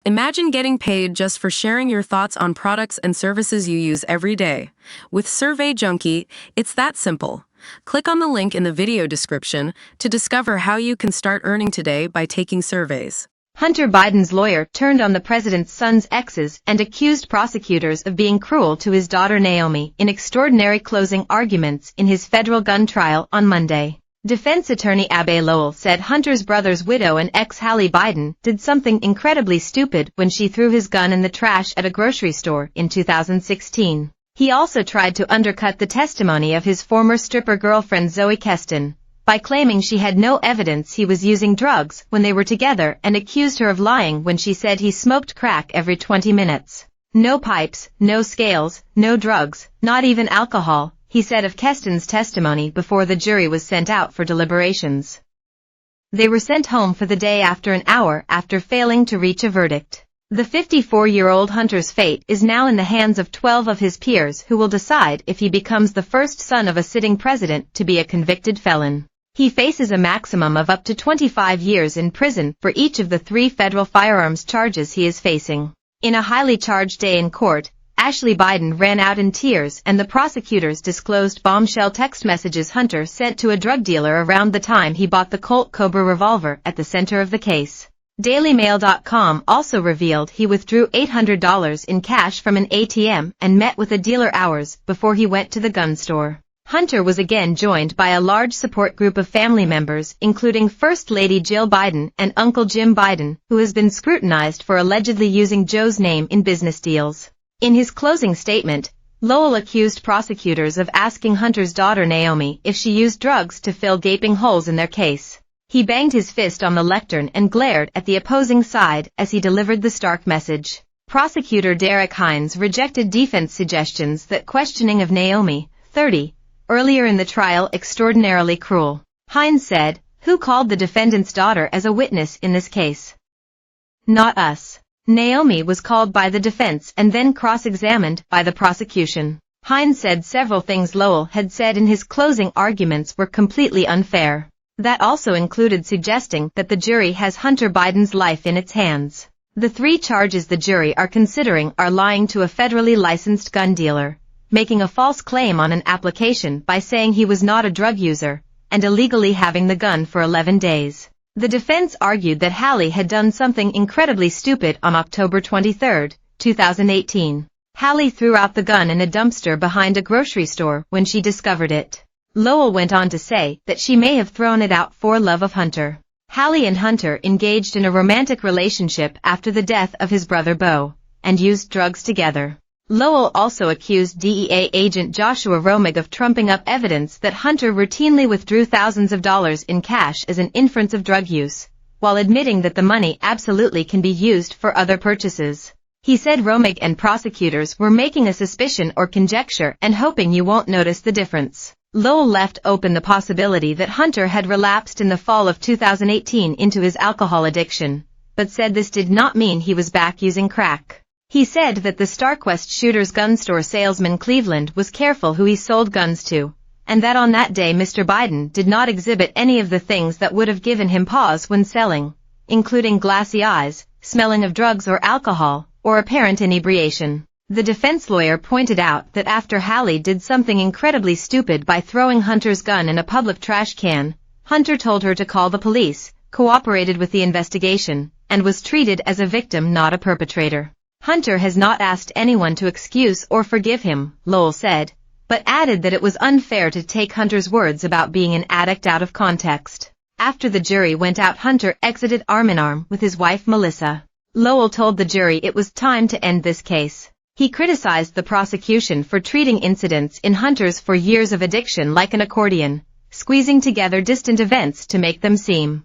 Imagine getting paid just for sharing your thoughts on products and services you use every day. With Survey Junkie, it's that simple. Click on the link in the video description to discover how you can start earning today by taking surveys. Hunter Biden's lawyer turned on the president's son's exes and accused prosecutors of being cruel to his daughter Naomi in extraordinary closing arguments in his federal gun trial on Monday. Defense attorney Abbe Lowell said Hunter's brother's widow and ex Hallie Biden did something incredibly stupid when she threw his gun in the trash at a grocery store in 2016. He also tried to undercut the testimony of his former stripper girlfriend Zoe Keston by claiming she had no evidence he was using drugs when they were together and accused her of lying when she said he smoked crack every 20 minutes. No pipes, no scales, no drugs, not even alcohol, he said of Keston's testimony before the jury was sent out for deliberations. They were sent home for the day after an hour after failing to reach a verdict. The 54-year-old Hunter's fate is now in the hands of 12 of his peers who will decide if he becomes the first son of a sitting president to be a convicted felon. He faces a maximum of up to 25 years in prison for each of the 3 federal firearms charges he is facing. In a highly charged day in court, Ashley Biden ran out in tears and the prosecutors disclosed bombshell text messages Hunter sent to a drug dealer around the time he bought the Colt Cobra revolver at the center of the case. DailyMail.com also revealed he withdrew $800 in cash from an ATM and met with a dealer hours before he went to the gun store. Hunter was again joined by a large support group of family members including First Lady Jill Biden and Uncle Jim Biden, who has been scrutinized for allegedly using Joe's name in business deals. In his closing statement, Lowell accused prosecutors of asking Hunter's daughter Naomi if she used drugs to fill gaping holes in their case. He banged his fist on the lectern and glared at the opposing side as he delivered the stark message. Prosecutor Derek Hines rejected defense suggestions that questioning of Naomi, 30, earlier in the trial extraordinarily cruel. Hines said, "Who called the defendant's daughter as a witness in this case? Not us. Naomi was called by the defense and then cross-examined by the prosecution." Hines said several things Lowell had said in his closing arguments were completely unfair. That also included suggesting that the jury has Hunter Biden's life in its hands. The 3 charges the jury are considering are lying to a federally licensed gun dealer, making a false claim on an application by saying he was not a drug user, and illegally having the gun for 11 days. The defense argued that Hallie had done something incredibly stupid on October 23, 2018. Hallie threw out the gun in a dumpster behind a grocery store when she discovered it. Lowell went on to say that she may have thrown it out for love of Hunter. Hallie and Hunter engaged in a romantic relationship after the death of his brother Beau, and used drugs together. Lowell also accused DEA agent Joshua Romig of trumping up evidence that Hunter routinely withdrew thousands of dollars in cash as an inference of drug use, while admitting that the money absolutely can be used for other purchases. He said Romig and prosecutors were making a suspicion or conjecture and hoping you won't notice the difference. Lowell left open the possibility that Hunter had relapsed in the fall of 2018 into his alcohol addiction, but said this did not mean he was back using crack. He said that the StarQuest Shooters gun store salesman Cleveland was careful who he sold guns to, and that on that day Mr. Biden did not exhibit any of the things that would have given him pause when selling, including glassy eyes, smelling of drugs or alcohol, or apparent inebriation. The defense lawyer pointed out that after Hallie did something incredibly stupid by throwing Hunter's gun in a public trash can, Hunter told her to call the police, cooperated with the investigation, and was treated as a victim, not a perpetrator. Hunter has not asked anyone to excuse or forgive him, Lowell said, but added that it was unfair to take Hunter's words about being an addict out of context. After the jury went out, Hunter exited arm-in-arm with his wife Melissa. Lowell told the jury it was time to end this case. He criticized the prosecution for treating incidents in Hunter's 4 years of addiction like an accordion, squeezing together distant events to make them seem